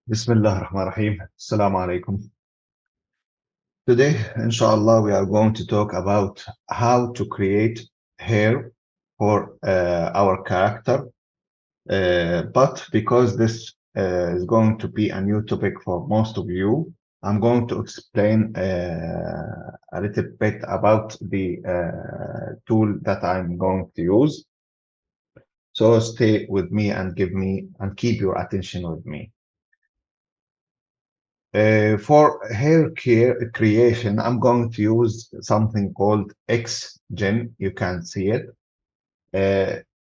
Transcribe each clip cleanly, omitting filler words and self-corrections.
Bismillah ar-Rahman ar-Rahim. Assalamu alaikum. Today, inshallah, we are going to talk about how to create hair for our character. But because this is going to be a new topic for most of you, I'm going to explain a little bit about the tool that I'm going to use. So stay with me and keep your attention with me. For hair care creation, I'm going to use something called XGen. You can see it.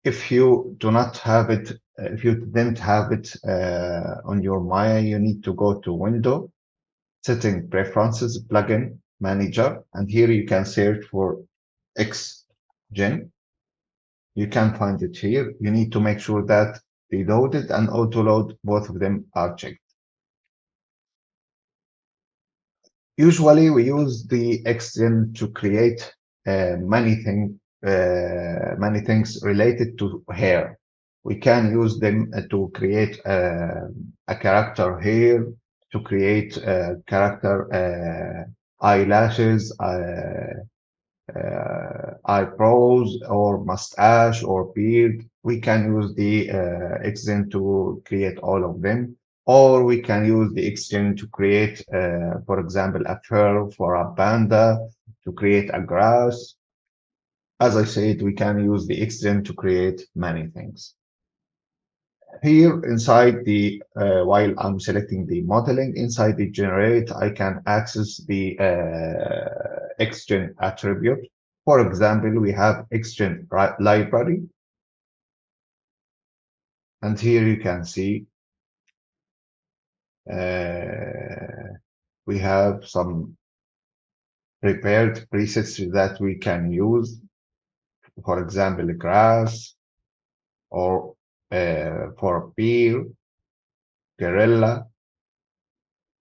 If you do not have it, if you didn't have it on your Maya, you need to go to Window, Setting Preferences, Plugin Manager, and here you can search for XGen. You can find it here. You need to make sure that Reloaded and Autoload, both of them are checked. Usually, we use the XGen to create many things related to hair. We can use them to create a character hair, to create character eyelashes, eyebrows, or mustache, or beard. We can use the XGen to create all of them, or we can use the XGen to create, for example, a fur for a panda, to create a grass. As I said, we can use the XGen to create many things. Here inside while I'm selecting the modeling, inside the generate, I can access the XGen attribute. For example, we have XGen library, and here you can see we have some prepared presets that we can use. For example, grass, or for bear, gorilla,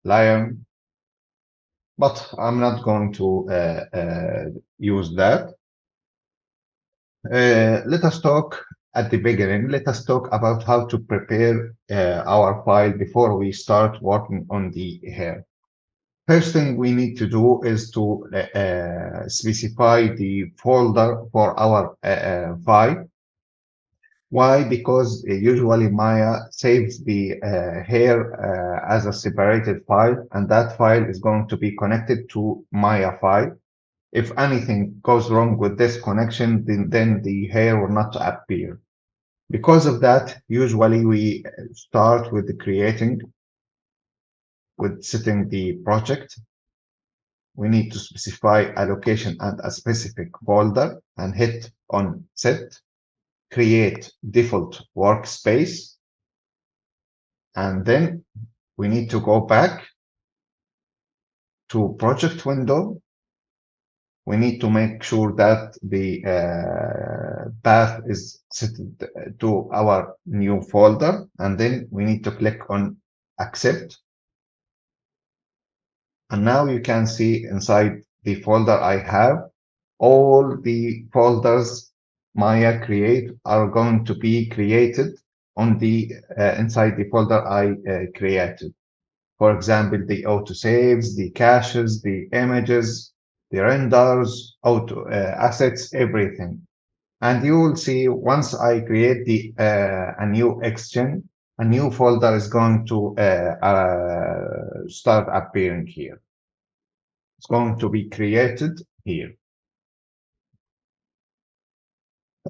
lion, but I'm not going to use that. Let us talk at the beginning. Let us talk about how to prepare our file before we start working on the hair. First thing we need to do is to specify the folder for our file. Why? Because usually Maya saves the hair as a separated file, and that file is going to be connected to Maya file. If anything goes wrong with this connection, then the hair will not appear. Because of that, usually we start with setting the project. We need to specify a location and a specific folder and hit on set, create default workspace. And then we need to go back to project window. We need to make sure that the path is set to our new folder, and then we need to click on accept. And now you can see inside the folder I have, all the folders Maya create are going to be created on the inside the folder I created. For example, the autosaves, the caches, the images, the renders, auto assets, everything. And you will see once I create a new XGen, a new folder is going to start appearing here. It's going to be created here.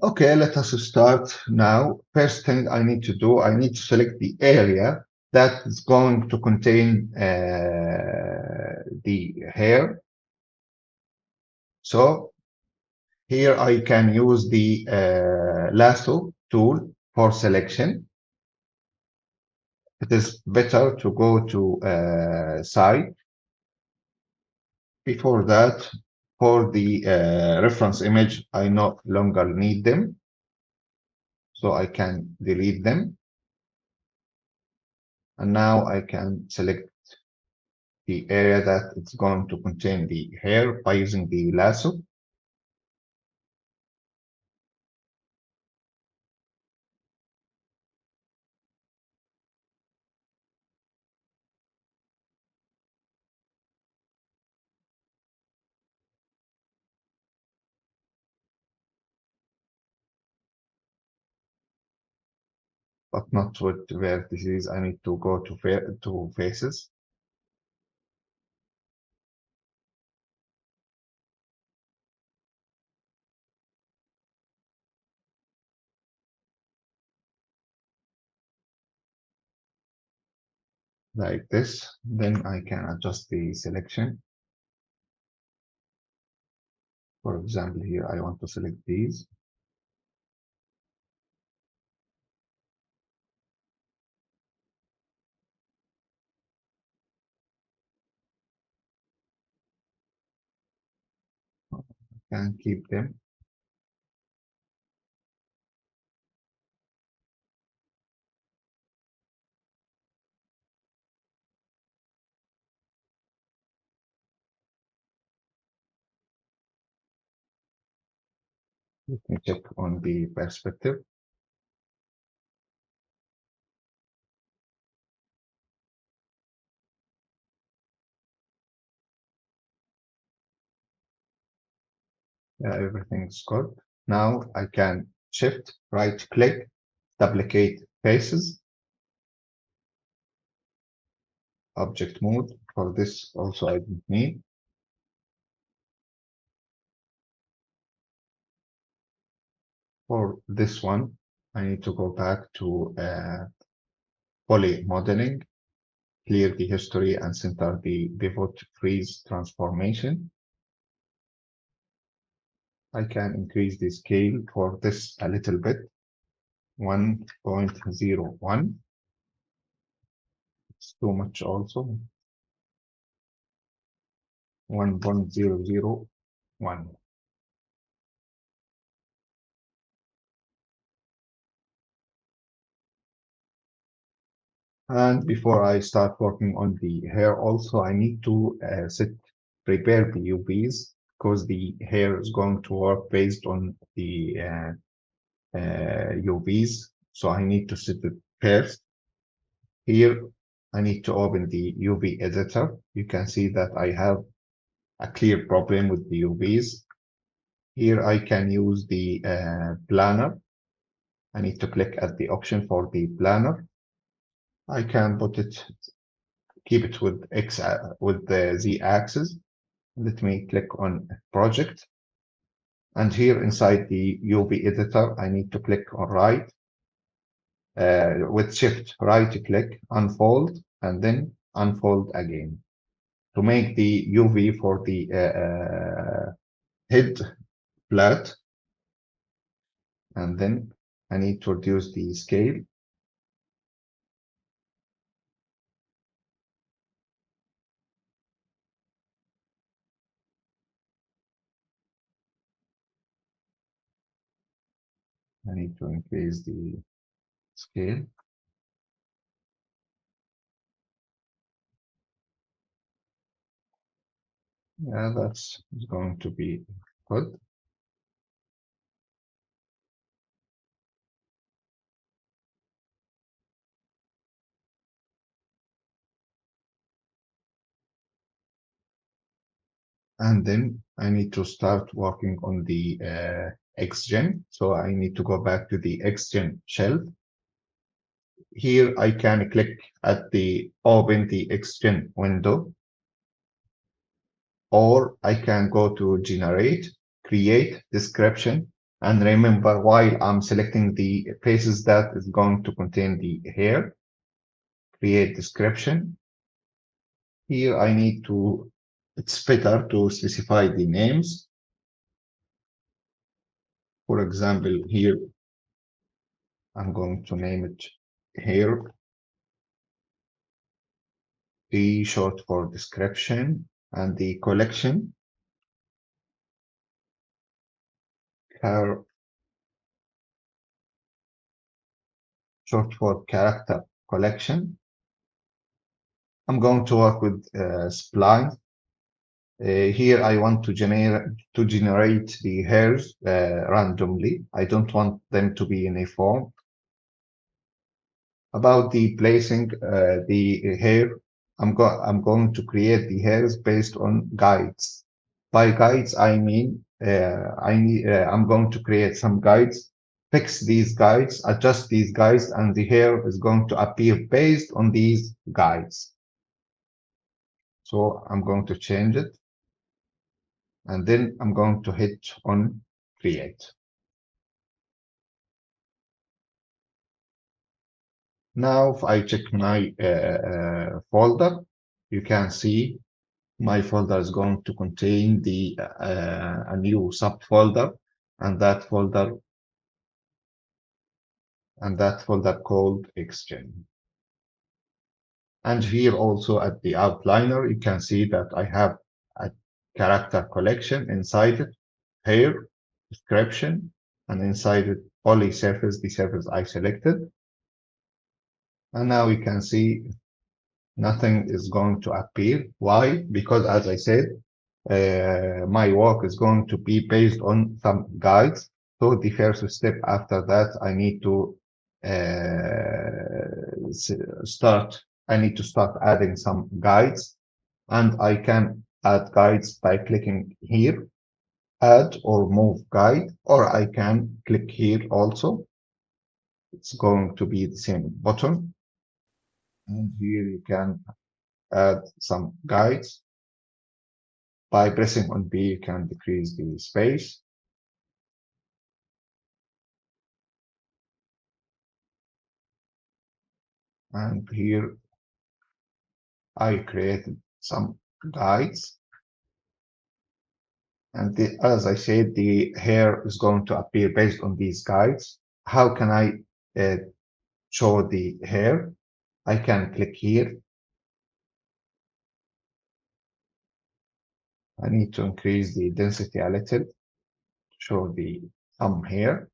Okay, let us start now. First thing I need to do, I need to select the area that is going to contain the hair. So here I can use the lasso tool for selection. It is better to go to side. Before that, for the reference image, I no longer need them, so I can delete them. And now I can select the area that it's going to contain the hair by using the lasso. but not with vertices. I need to go to faces. Like this. Then I can adjust the selection. For example, here I want to select these. Can keep them. Let me check on the perspective. Yeah, everything's good. Now I can shift, right click, duplicate faces, object mode. For this also I don't need. For this one, I need to go back to poly modeling, clear the history and center the pivot freeze transformation. I can increase the scale for this a little bit, 1.01. It's too much also, 1.001. And before I start working on the hair also, I need to prepare the UVs because the hair is going to work based on the UVs. So I need to set it first. Here, I need to open the UV editor. You can see that I have a clear problem with the UVs. Here, I can use the planner. I need to click at the option for the planner. I can keep it with with the Z axis. Let me click on project. And here inside the UV editor, I need to click on right with shift right click, unfold, and then unfold again to make the UV for the head flat. And then I need to reduce the scale. I need to increase the scale. Yeah, that's going to be good. And then I need to start working on the XGen. So I need to go back to the XGen shelf. Here I can click at the open the XGen window, or I can go to generate, create description. And remember, while I'm selecting the faces that is going to contain the hair, create description. Here I need to, it's better to specify the names. For example, here I'm going to name it here, D short for description, and the collection, char short for character collection. I'm going to work with spline. Here I want to generate the hairs randomly. I don't want them to be in a form. About the placing the hair, I'm going to create the hairs based on guides. By guides, I mean I'm going to create some guides fix these guides, adjust these guides, and the hair is going to appear based on these guides. So I'm going to change it, and then I'm going to hit on create. Now, if I check my folder, you can see my folder is going to contain a new subfolder, and that folder called XGen. And here also at the outliner, you can see that I have a character collection inside it, hair, description, and inside it only surface, the surface I selected. And now you can see nothing is going to appear. Why? Because as I said, my work is going to be based on some guides. So the first step after that, I need to start adding some guides, and I can add guides by clicking here, add or move guide, or I can click here also. It's going to be the same button. And here you can add some guides. By pressing on B, you can decrease the space. And here I created some guides. And as I said, the hair is going to appear based on these guides. How can I show the hair? I can click here. I need to increase the density a little, show the some hair.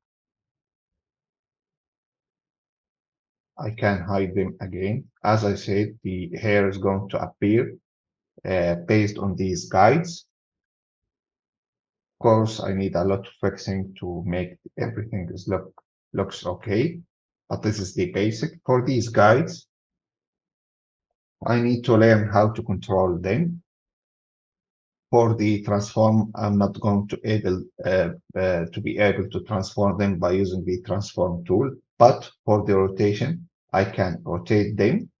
I can hide them again. As I said, the hair is going to appear based on these guides. Of course, I need a lot of fixing to make everything looks okay, but this is the basic. For these guides, I need to learn how to control them. For the transform, I'm not going to be able to transform them by using the transform tool, but for the rotation, I can rotate them,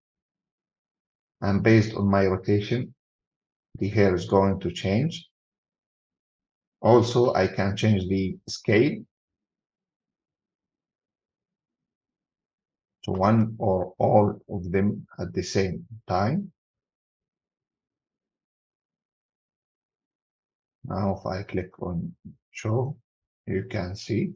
and based on my rotation, the hair is going to change. Also, I can change the scale to one or all of them at the same time. Now, if I click on show, you can see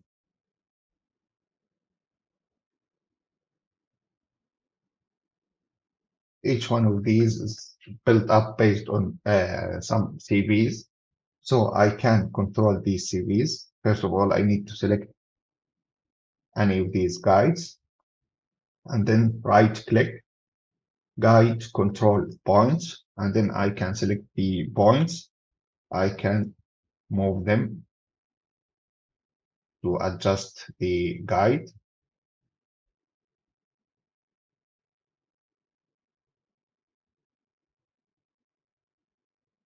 each one of these is built up based on some CVs. So I can control these CVs. First of all, I need to select any of these guides, and then right click, guide control points, and then I can select the points. I can move them to adjust the guide.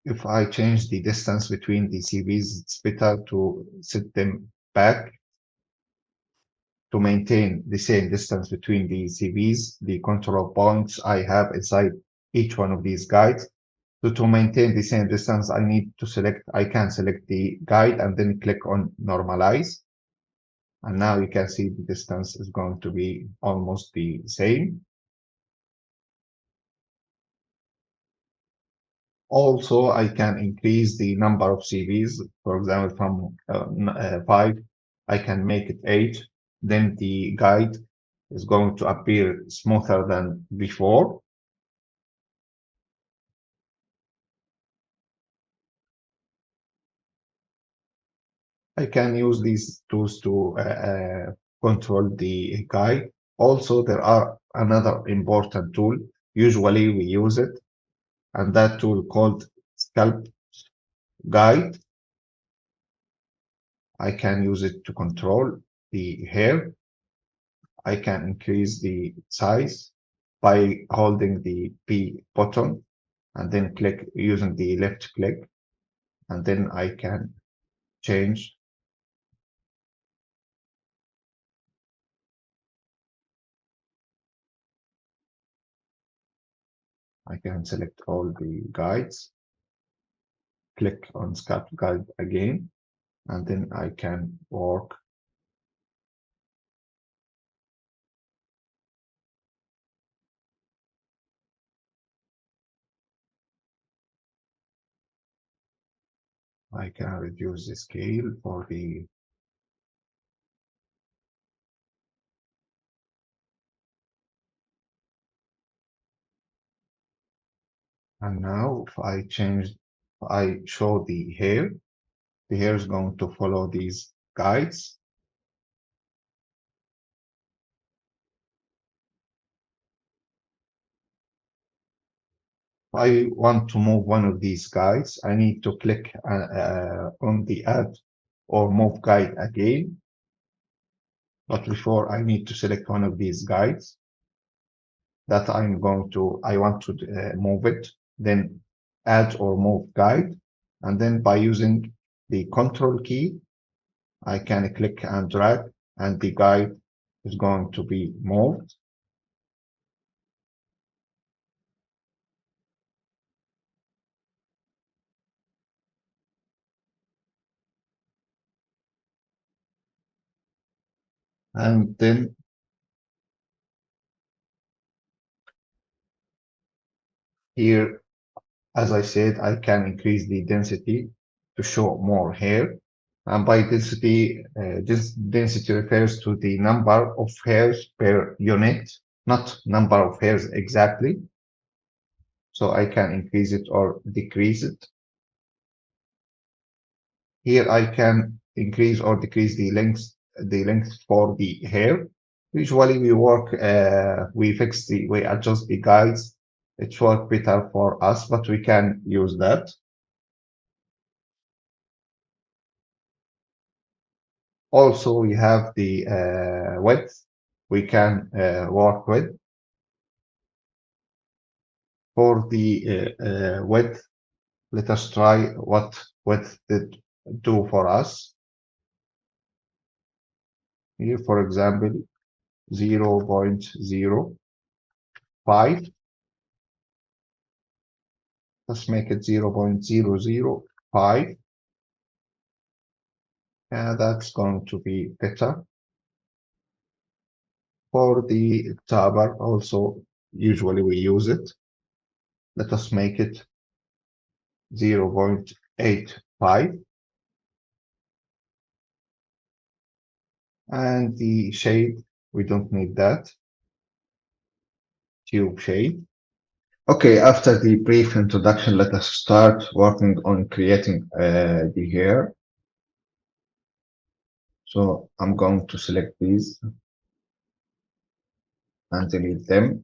If I change the distance between the CVs, it's better to set them back to maintain the same distance between the CVs, the control points I have inside each one of these guides. So to maintain the same distance, I can select the guide and then click on normalize. And now you can see the distance is going to be almost the same. Also, I can increase the number of CVs. For example, from 5, I can make it 8. Then the guide is going to appear smoother than before. I can use these tools to control the guide. Also, there are another important tool. Usually we use it, and that tool called Sculpt Guide. I can use it to control the hair. I can increase the size by holding the P button and then click using the left click, and then I can change I can select all the guides, click on Sculpt guide again, and then I can work. I can reduce the scale for the, and now if I change, I show the hair is going to follow these guides. If I want to move one of these guides, I need to click on the add or move guide again. But before I need to select one of these guides that I want to move it, then add or move guide. And then by using the control key, I can click and drag and the guide is going to be moved. And then here, as I said, I can increase the density to show more hair. And by density, this density refers to the number of hairs per unit, not number of hairs exactly. So I can increase it or decrease it. Here I can increase or decrease the length for the hair. Usually we adjust the guides. It works better for us, but we can use that. Also, we have the width we can work with. For the width, let us try what width did do for us. Here, for example, 0.05. Let's make it 0.005. And that's going to be better. For the tabber, also, usually we use it. Let us make it 0.85. And the shade, we don't need that. Tube shade. Okay, after the brief introduction, let us start working on creating the hair. So I'm going to select these and delete them.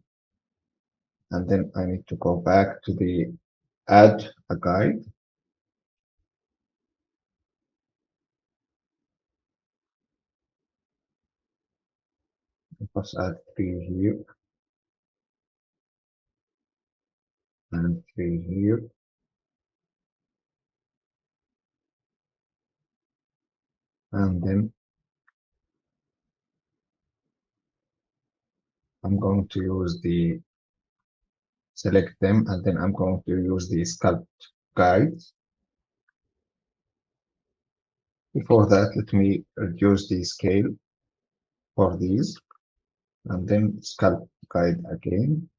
And then I need to go back to the add a guide. Let's add 3 here and 3 here. And then I'm going to use the select them, and then I'm going to use the sculpt guide. Before that, let me reduce the scale for these, and then sculpt guide again.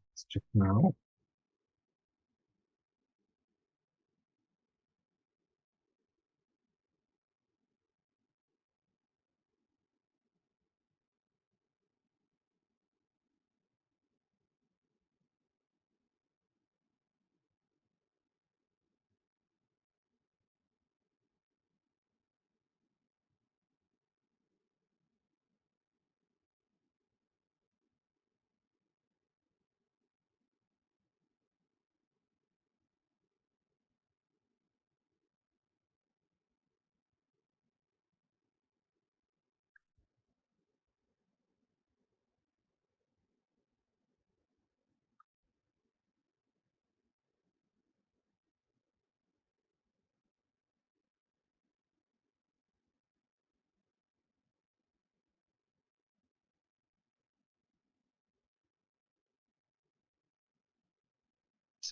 Let's check now.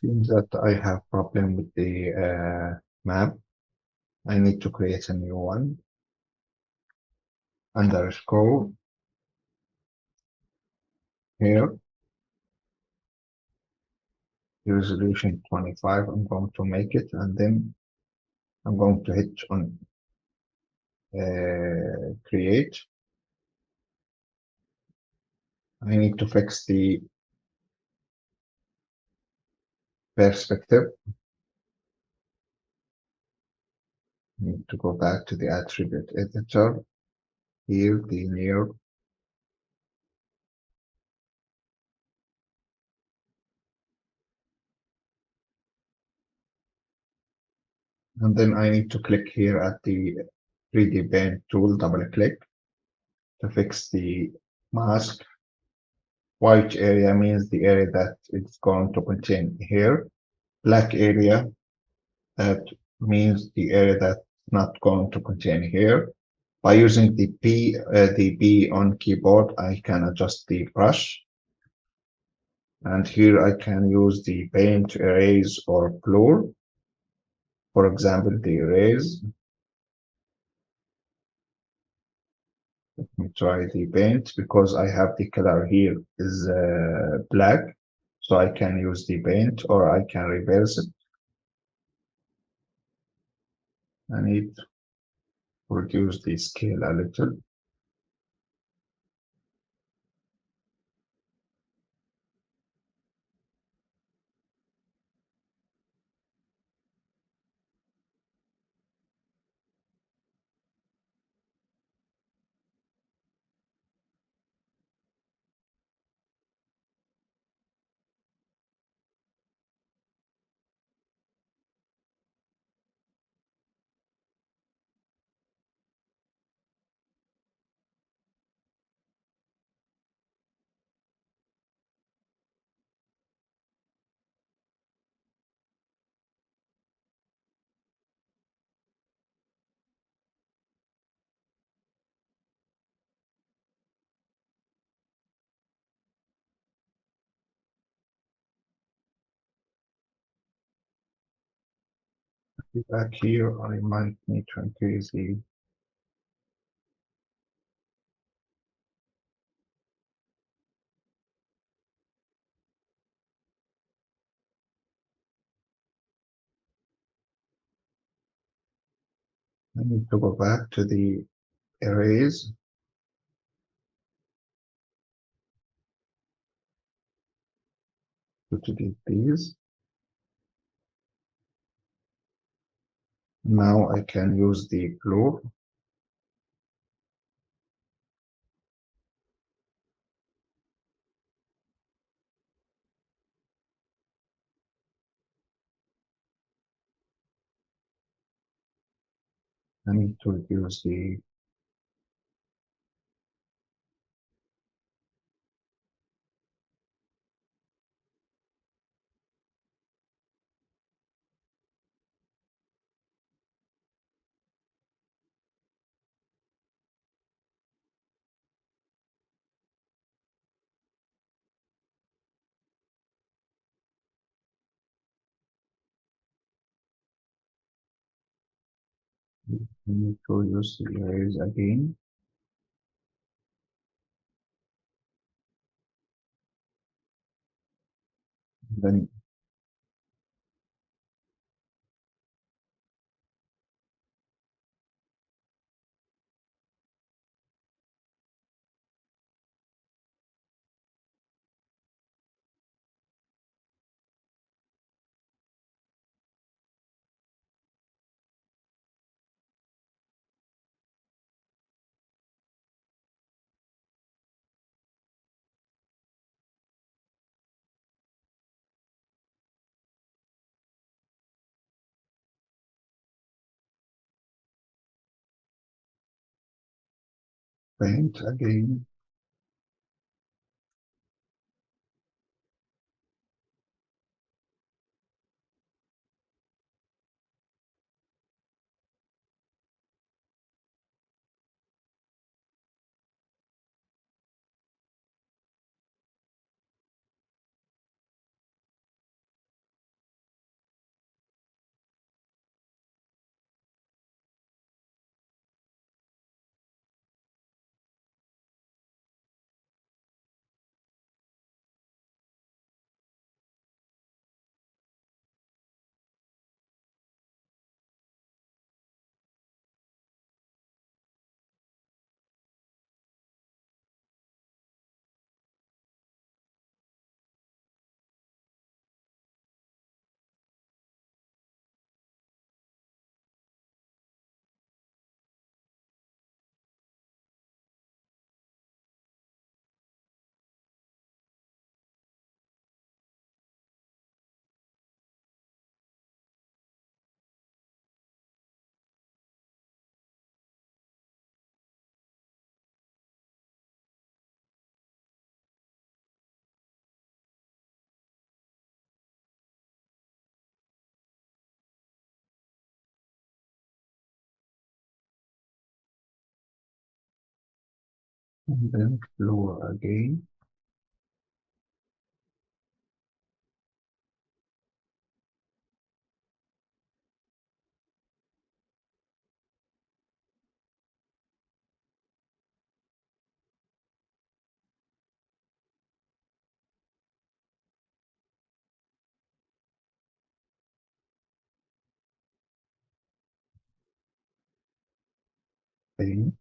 Seems that I have problem with the map. I need to create a new one. Underscore here, resolution 25. I'm going to make it, and then I'm going to hit on create. I need to fix the perspective. I need to go back to the attribute editor. Here, the near. And then I need to click here at the 3D Paint tool, double click to fix the mask. White area means the area that it's going to contain here. Black area, that means the area that's not going to contain here. By using the B on keyboard, I can adjust the brush. And here I can use the paint, erase, or blur. For example, the erase. Let me try the paint because I have the color here is black. So I can use the paint or I can reverse it. I need to reduce the scale a little. Back here, I might need to increase the I need to go back to the erase to delete these. Now I can use the blue. I need to reduce the I need to use the erase again. Then paint again. and then floor again. Paint,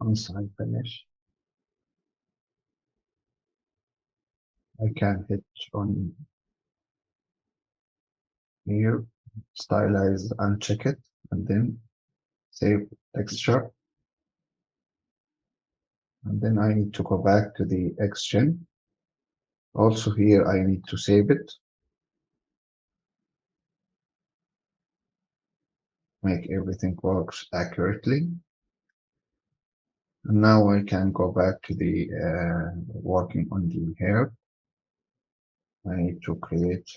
on-site finish. I can hit on here, stylize, uncheck it, and then save texture. And then I need to go back to the XGen. Also here, I need to save it, make everything works accurately. And now I can go back to the working on the hair. I need to create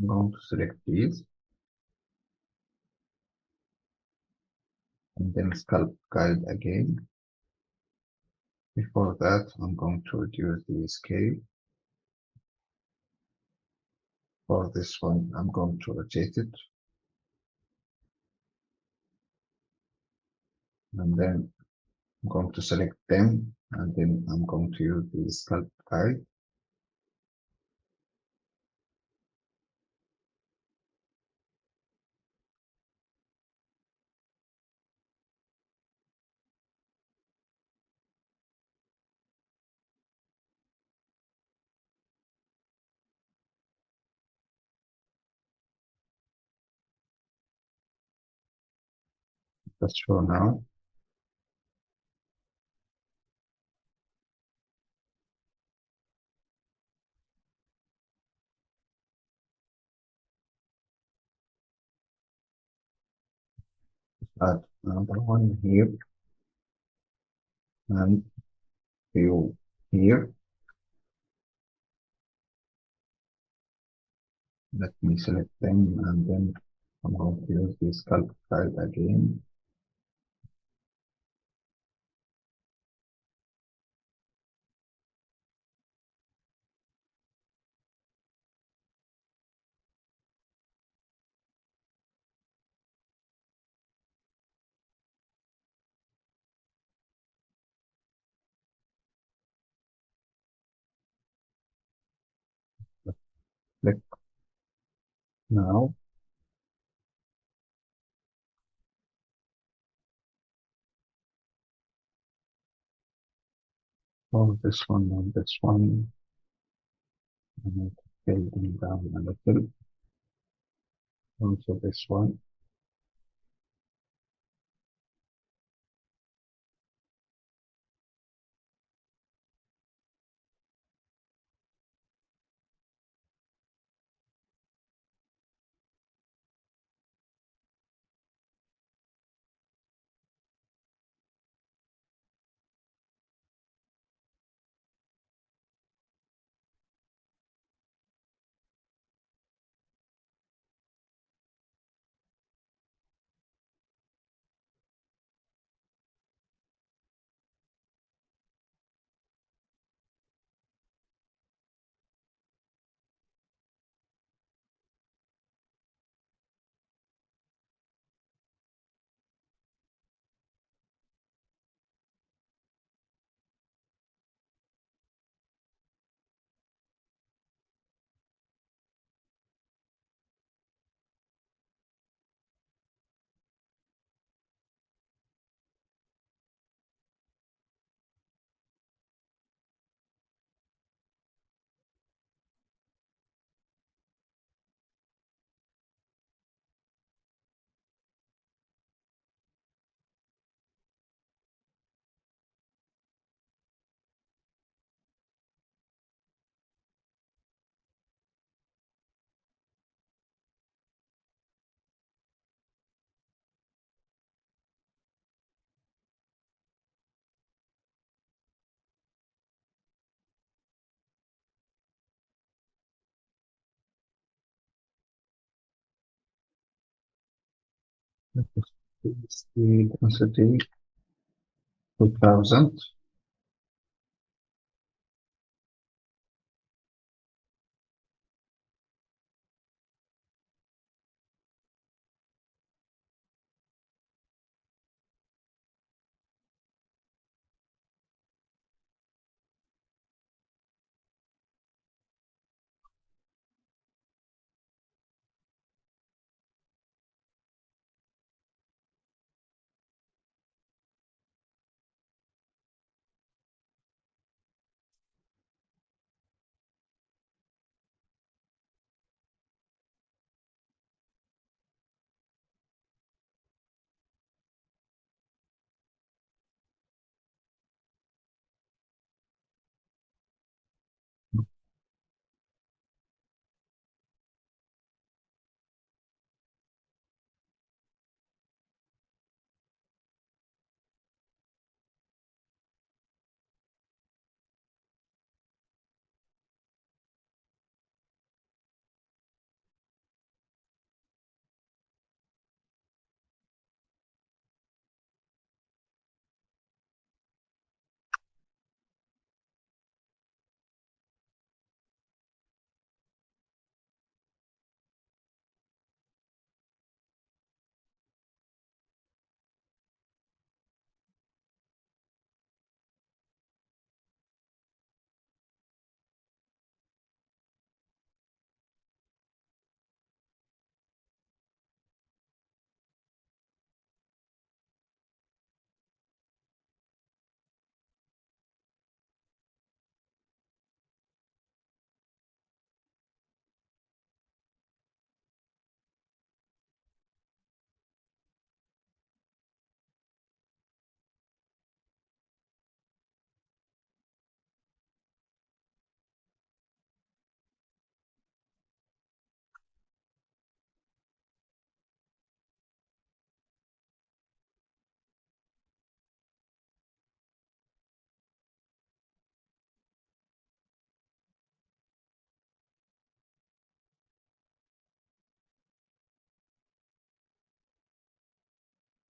I'm going to select these and then sculpt guide again. Before that, I'm going to reduce the scale. For this one, I'm going to rotate it. And then I'm going to select them. And then I'm going to use the sculpt guide. That's for now. Add another one here and view here. Let me select them and then I'm going to use the sculpt guide again. Click now. Oh, this one and this one. And build them down a little. Also this one. Speed density 2000.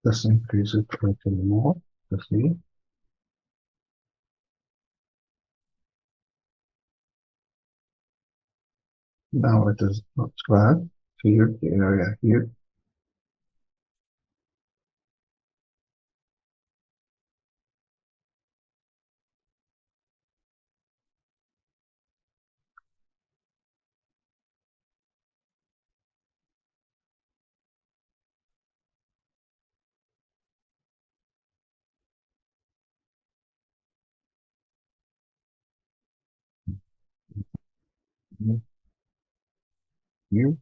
Let's increase it a little more to see. Now it is not bad. Here, the area here. Here.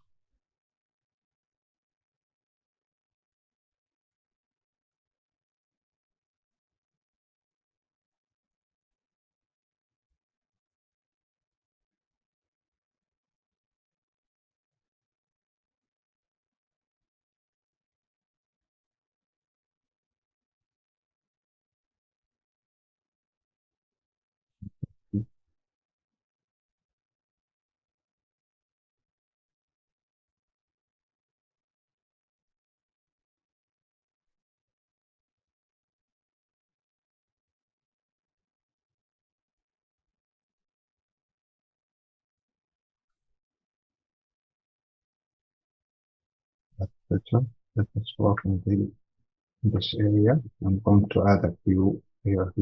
That's better. Let us work in this area. I'm going to add a few here.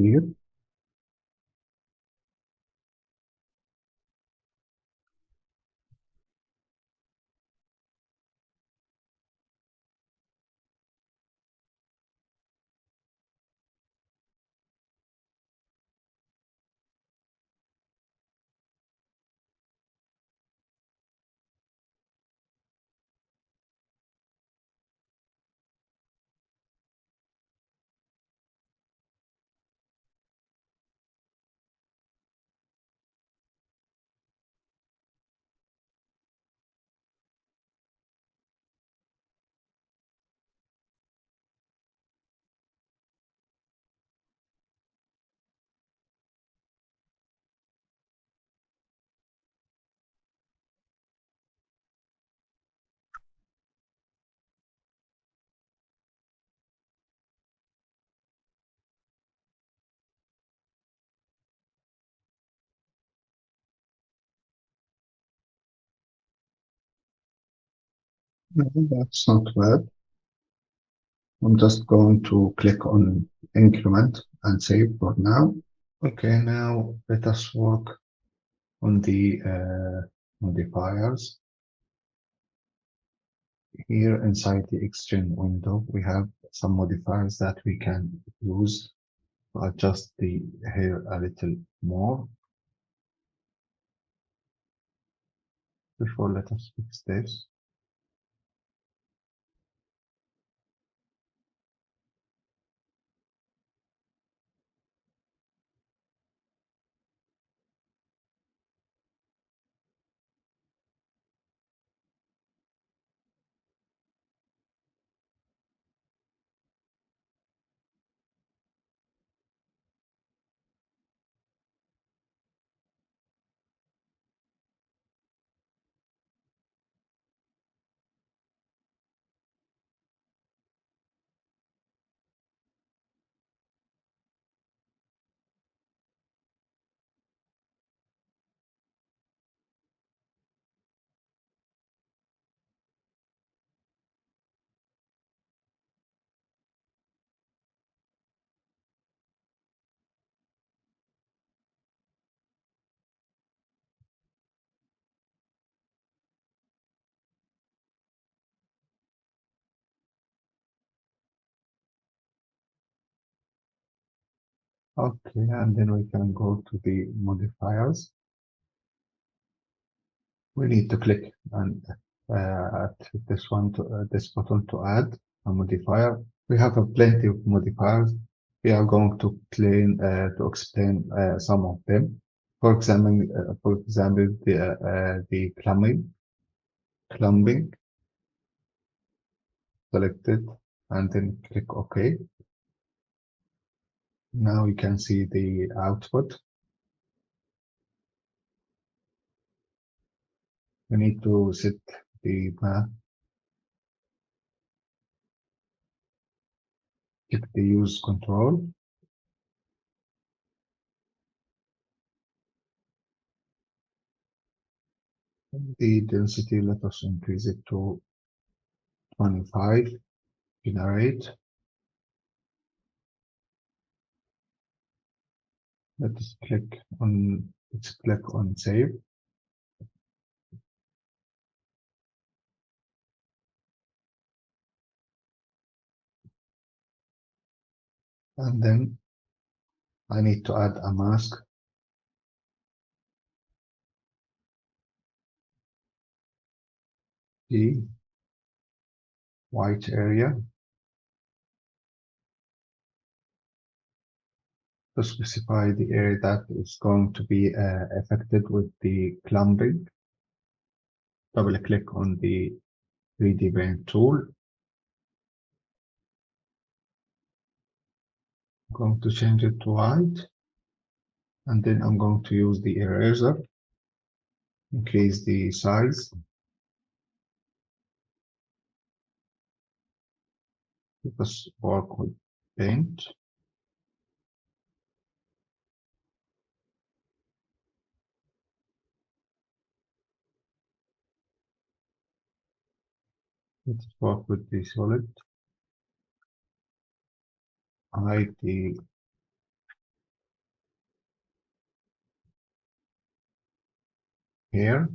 No, that's not bad. I'm just going to click on increment and save for now. Okay, now let us work on the modifiers. Here inside the XGen window, we have some modifiers that we can use to adjust the hair a little more. Before, let us fix this. Okay, and then we can go to the modifiers. We need to click and at this one to this button to add a modifier. We have plenty of modifiers. We are going to explain some of them. For example, the clumping, select it, and then click OK. Now you can see the output. We need to set the map, check the use control. The density, let us increase it to 25. Generate. Let's click on save. And then I need to add a mask. The white area to specify the area that is going to be affected with the clumping. Double click on the 3D paint tool. I'm going to change it to white. And then I'm going to use the eraser. Increase the size. Let us work with paint. Let's work with the solid. Hide the hair.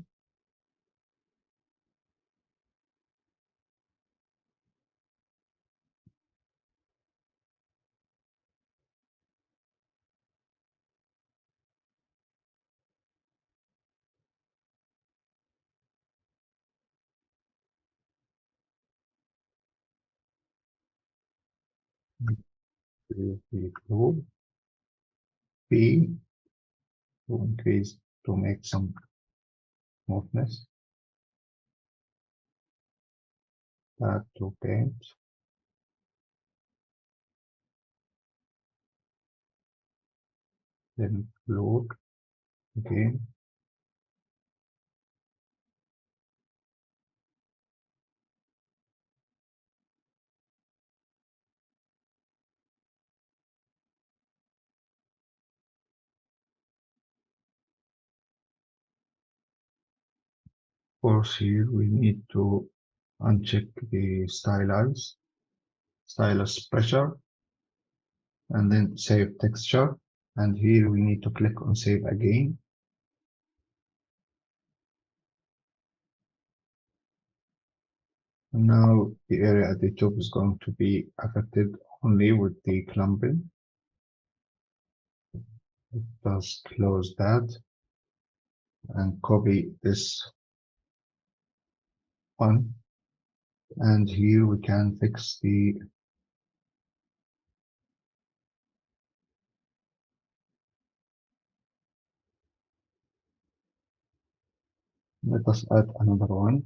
The globe. P to increase to make some smoothness. Add to paint. Then load again. Of course, here we need to uncheck the stylus pressure, and then save texture. And here we need to click on save again. And now the area at the top is going to be affected only with the clumping. Just close that and copy this one. And here we can fix the let us add another one.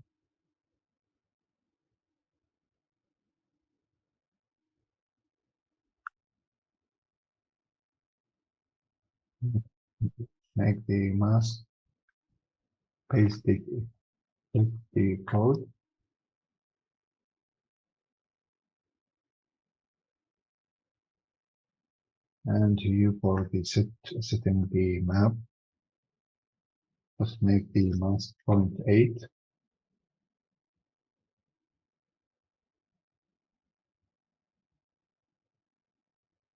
Make the mask, paste the code, and here for the setting the map, just make the mask 0.8.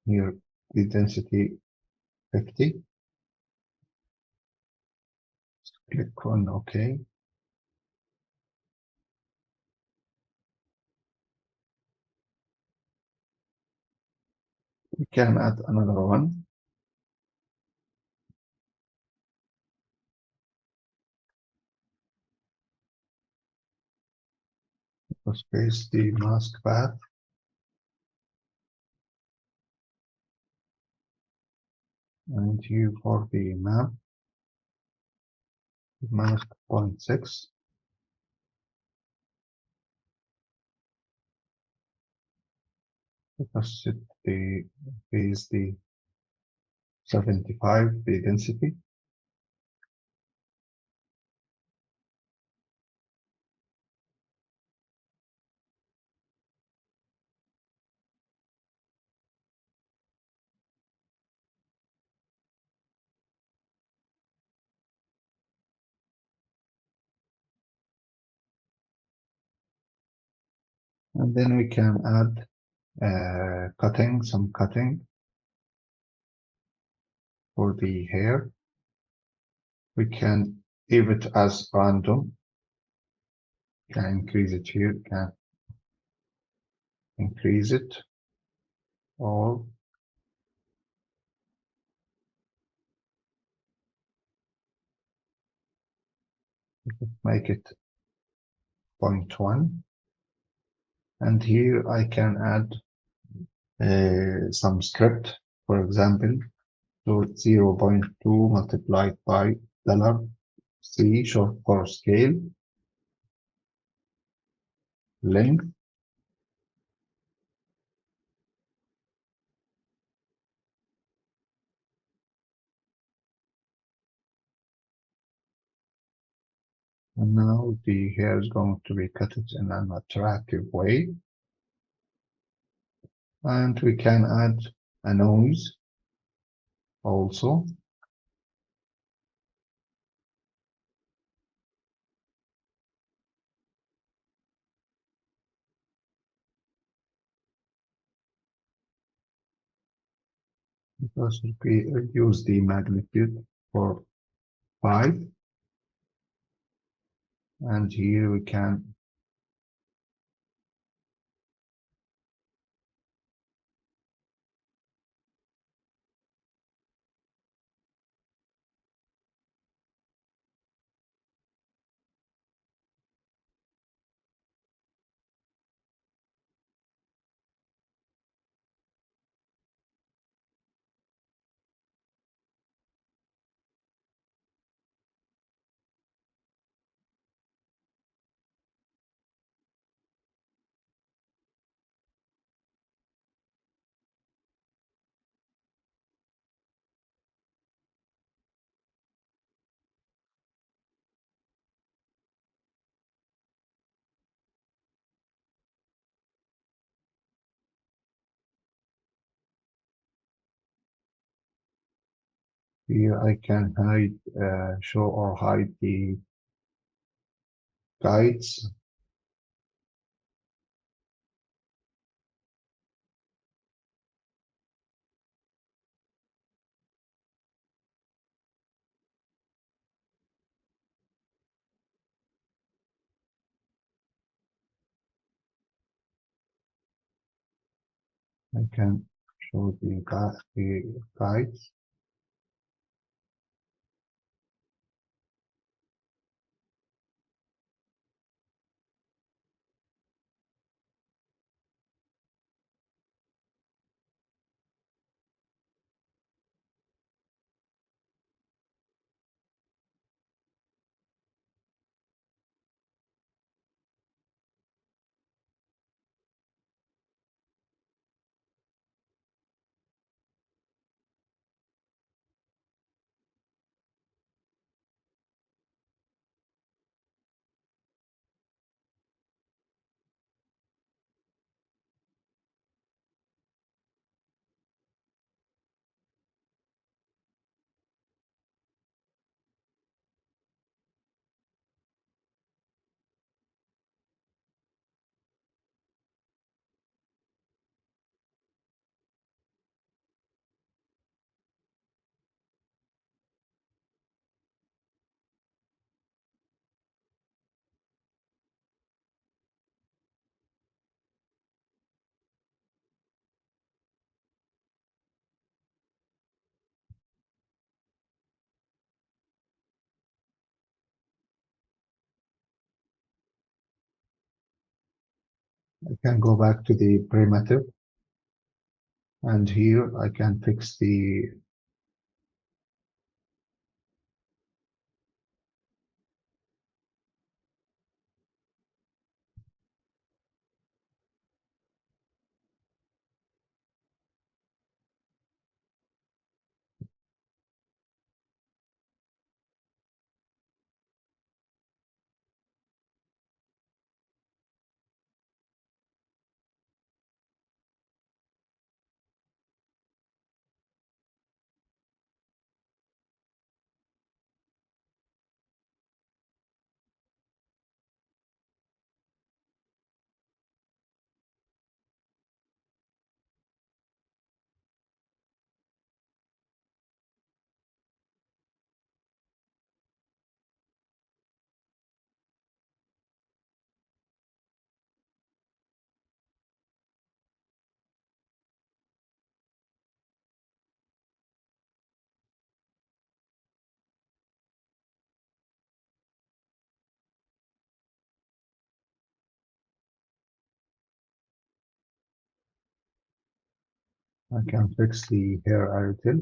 Here the density 50. Click on OK. We can add another one. Just paste the mask path. And here for the map, mask 0.6. Let us set the base the 75, the density. And then we can add some cutting for the hair. We can leave it as random. Can increase it here, can increase it, or make it 0.1. And here I can add some script, for example, so 0.2 multiplied by $C short for scale, length, and now the hair is going to be cut in an attractive way. And we can add a noise also. Because we use the magnitude for 5. And here we can here I can hide, show or hide the guides I can show the guides. I can go back to the primitive, and here I can fix the I can fix the hair article.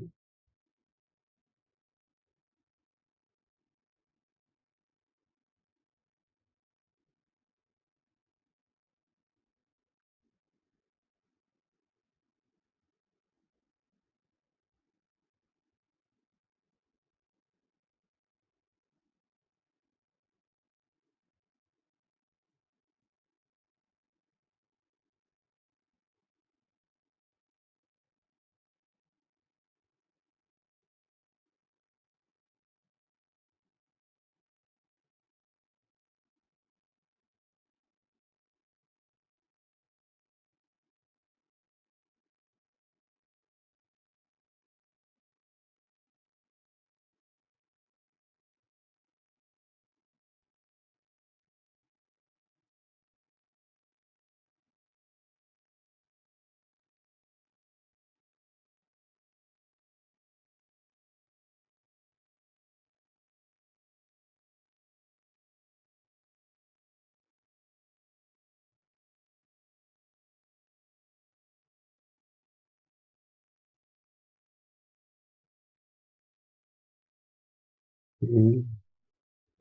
Okay,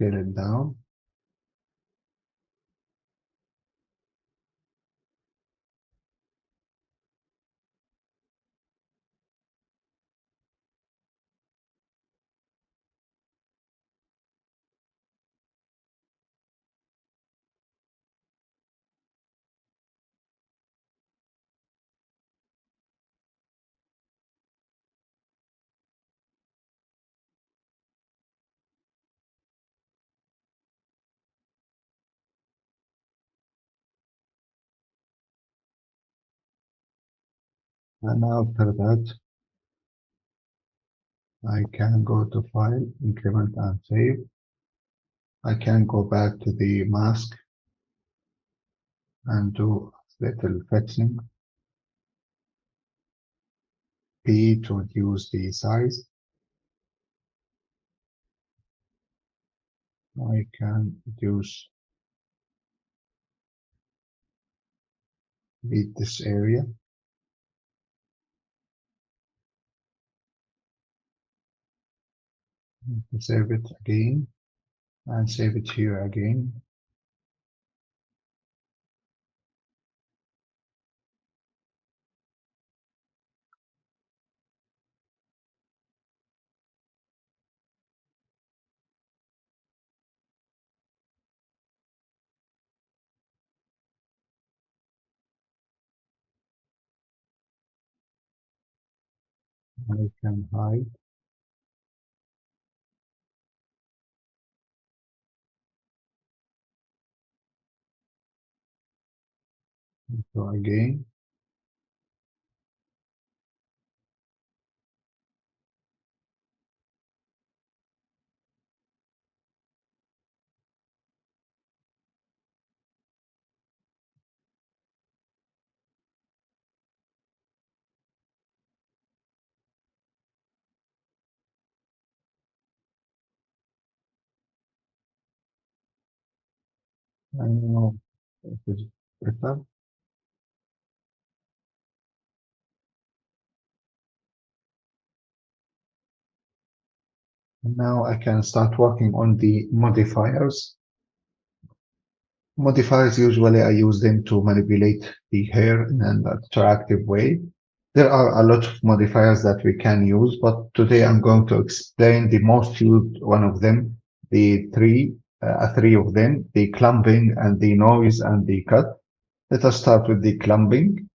get it down. And after that, I can go to File, Increment and Save. I can go back to the mask and do little fixing. P to reduce the size. I can reduce this area. Save it again and save it here again. I can hide. So again, I know it is better. Now I can start working on the modifiers. Modifiers, usually I use them to manipulate the hair in an attractive way. There are a lot of modifiers that we can use, but today I'm going to explain the most used one of them, the three of them, the clumping and the noise and the cut. Let us start with the clumping.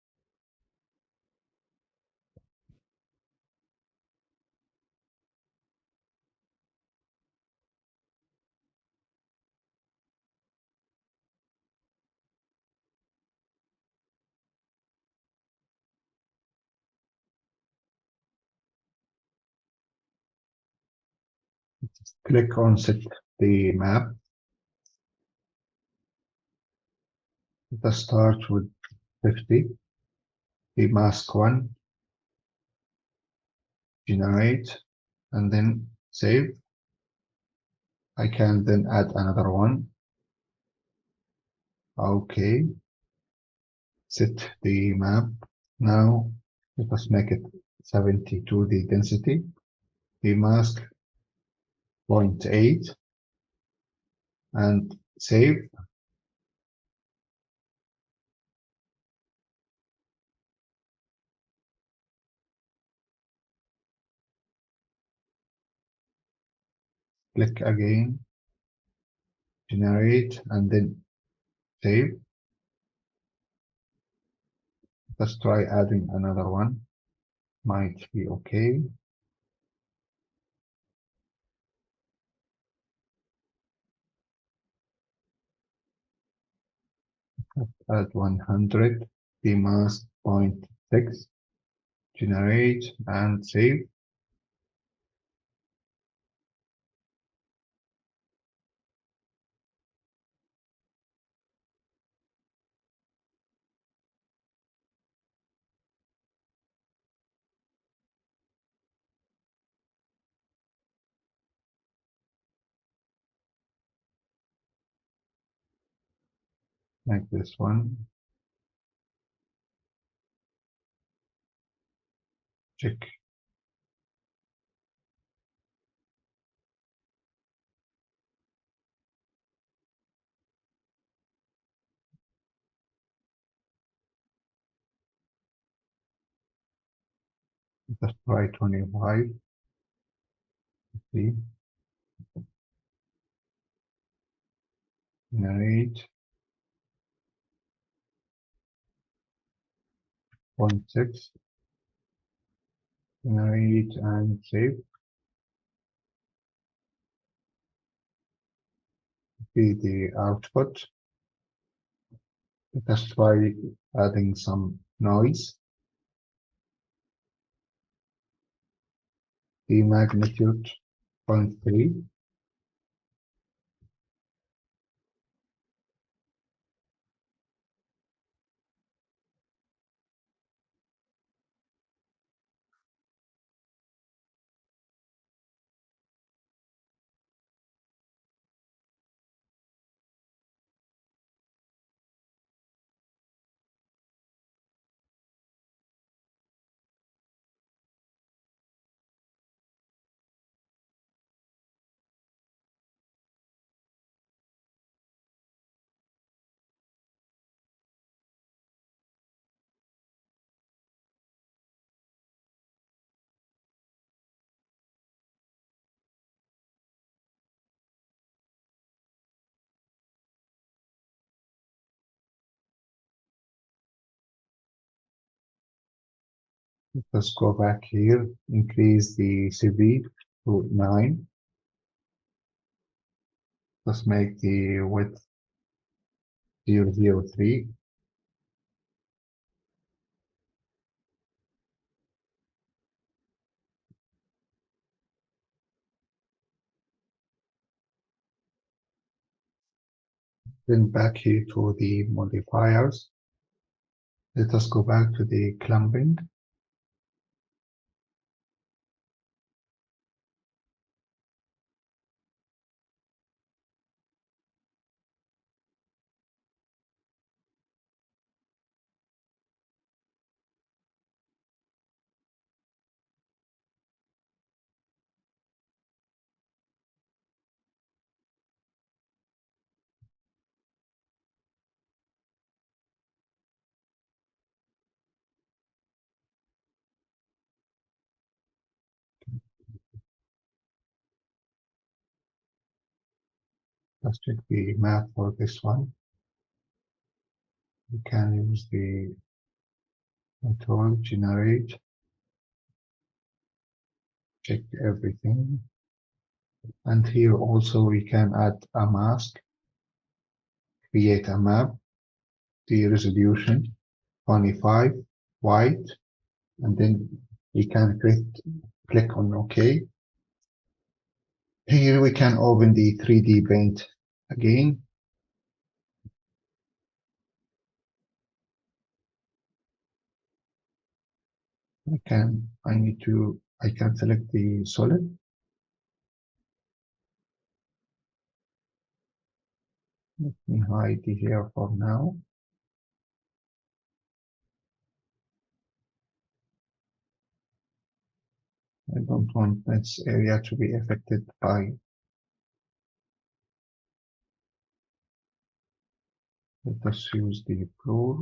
Click on set the map. Let us start with 50, the mask one, generate, and then save. I can then add another one. Okay, set the map. Now let us make it 72 the density. The mask 0.8 and save. Click again, generate, and then save. Let's try adding another one. Might be okay. Add 100. The mask 0.6. Generate and save. Like this one. Check. Let's try 25. See. Generate 0.6. Generate and save. See the output. Let us try adding some noise. The magnitude 0.3. Let's go back here, increase the CV to 9. Let's make the width 003. Then back here to the modifiers. Let us go back to the clumping. Let's check the map for this one. We can use the control generate, check everything. And here also we can add a mask, create a map, the resolution 25 white, and then we can click on OK. Here we can open the 3D paint again. I can select the solid. Let me hide the hair for now. I don't want this area to be affected by. Let us use the blur.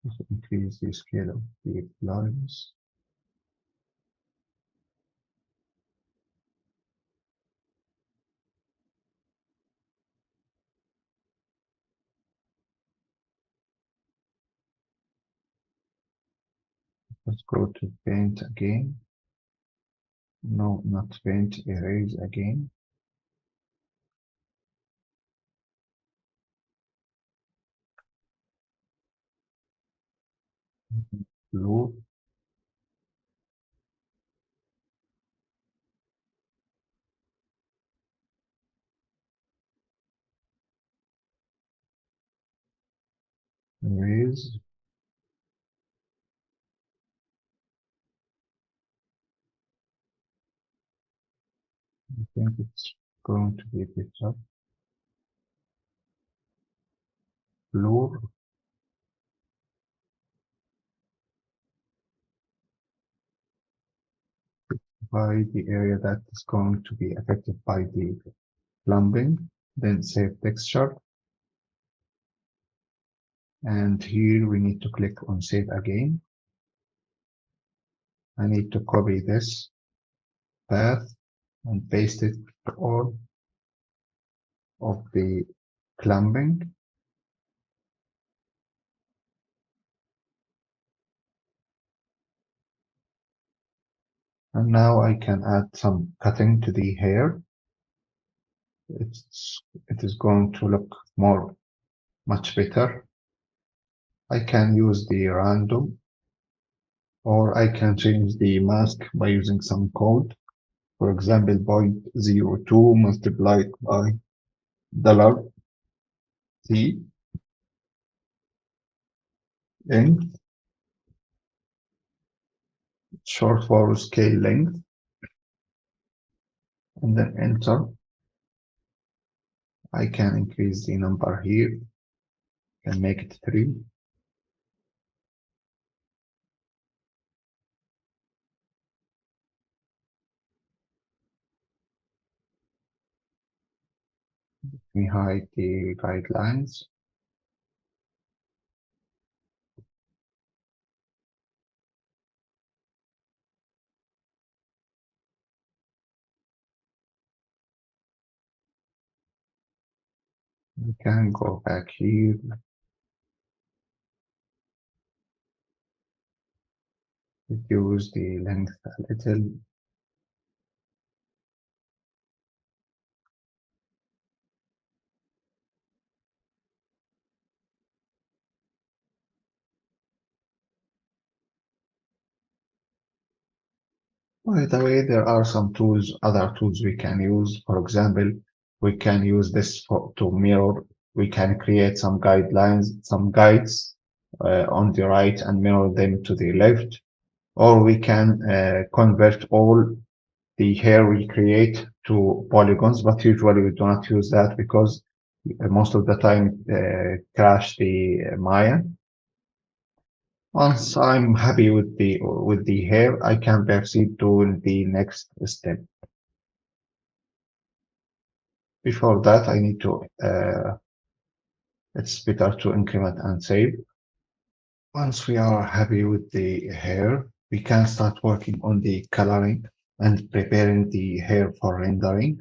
Let's increase the scale of the lines. Let's go to paint again. No, not paint, erase again. Blue. Erase. I think it's going to be better. Blue. By the area that is going to be affected by the plumbing. Then save texture. And here we need to click on save again. I need to copy this path and paste it to all of the clumping. And now I can add some cutting to the hair. It is going to look much better. I can use the random, or I can change the mask by using some code. For example, 0.02 multiplied by $T length, short for scale length, and then enter. I can increase the number here and make it 3. We hide the guidelines. We can go back here. reduce the length a little. By the way, there are some tools, other tools we can use. For example, we can use this to mirror. We can create some guidelines, some guides on the right and mirror them to the left. Or we can convert all the hair we create to polygons, but usually we do not use that because most of the time crash the Maya. Once I'm happy with the hair, I can proceed to the next step. Before that, I need to it's better to increment and save. Once we are happy with the hair, we can start working on the coloring and preparing the hair for rendering.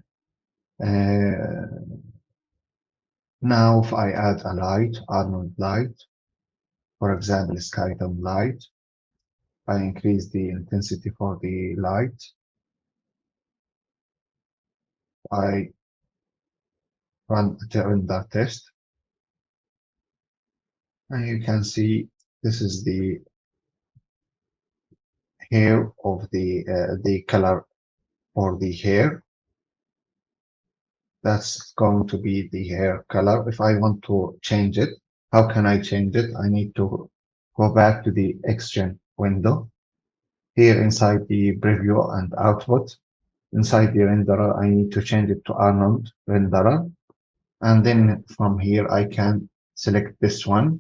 Uh, Now, if I add a light, Arnold light, for example, skydome light, I increase the intensity for the light. I run a render test, and you can see this is the hair of the color for the hair. That's going to be the hair color. If I want to change it, how can I change it? I need to go back to the XGen window. Here inside the preview and output, inside the renderer, I need to change it to Arnold renderer. And then from here, I can select this one.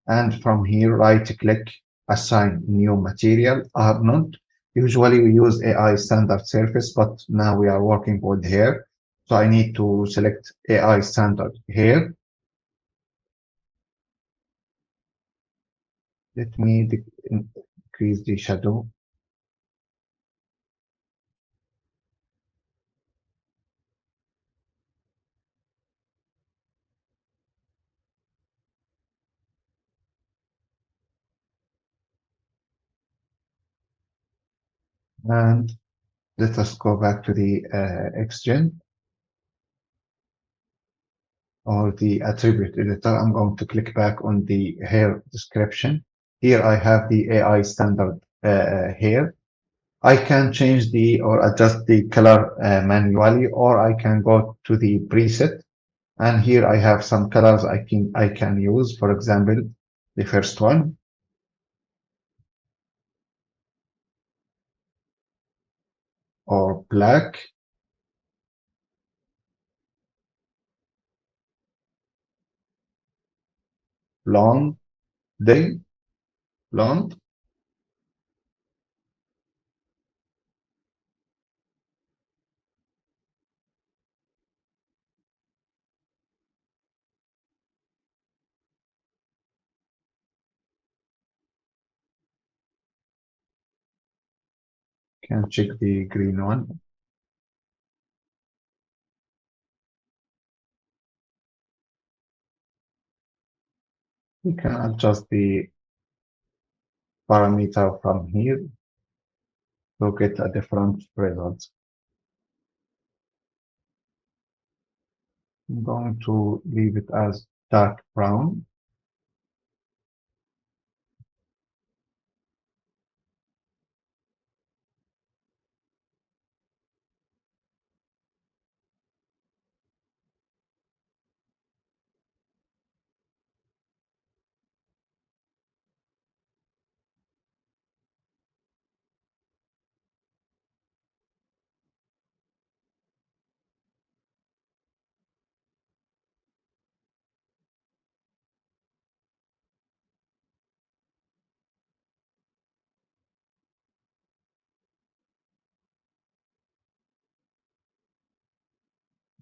And from here, right click, assign new material, Arnold. Usually we use AI standard surface, but now we are working with hair. So I need to select AI standard here. Let me increase the shadow. And let us go back to the XGen or the attribute editor. I'm going to click back on the hair description. Here I have the AI standard hair. I can change the or adjust the color manually, or I can go to the preset. And here I have some colors I can use. For example, the first one, or black, blonde, day, blonde. Can check the green one. We can adjust the parameter from here to get a different result. I'm going to leave it as dark brown.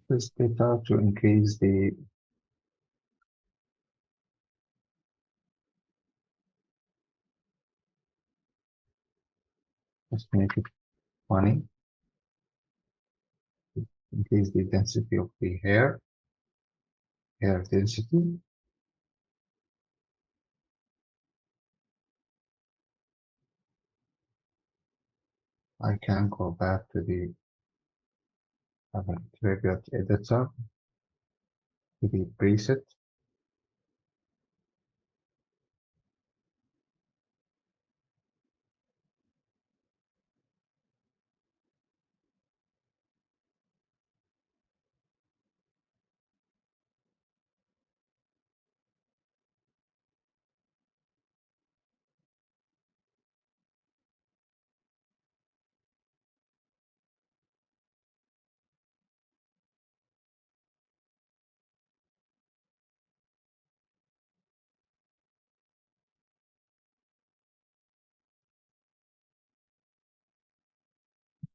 This data to increase the, let's make it 20, increase the density of the hair density. I can go back to the attribute editor, to the preset.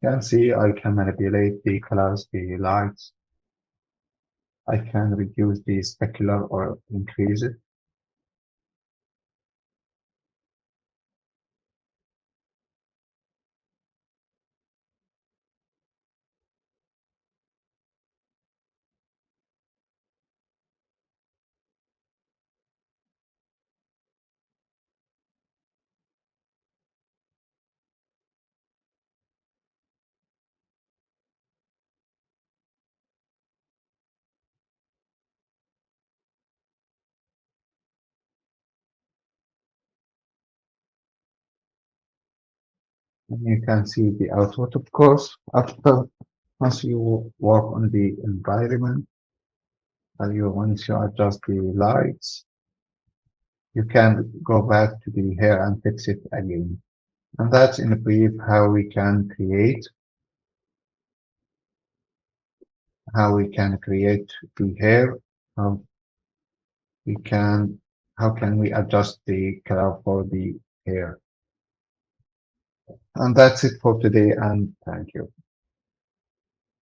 You can see I can manipulate the colors, the lights. I can reduce the specular or increase it. And you can see the output, of course, after once you work on the environment and once you adjust the lights, you can go back to the hair and fix it again. And that's in brief how we can create, the hair, how we can, how can we adjust the color for the hair. And that's it for today, and thank you.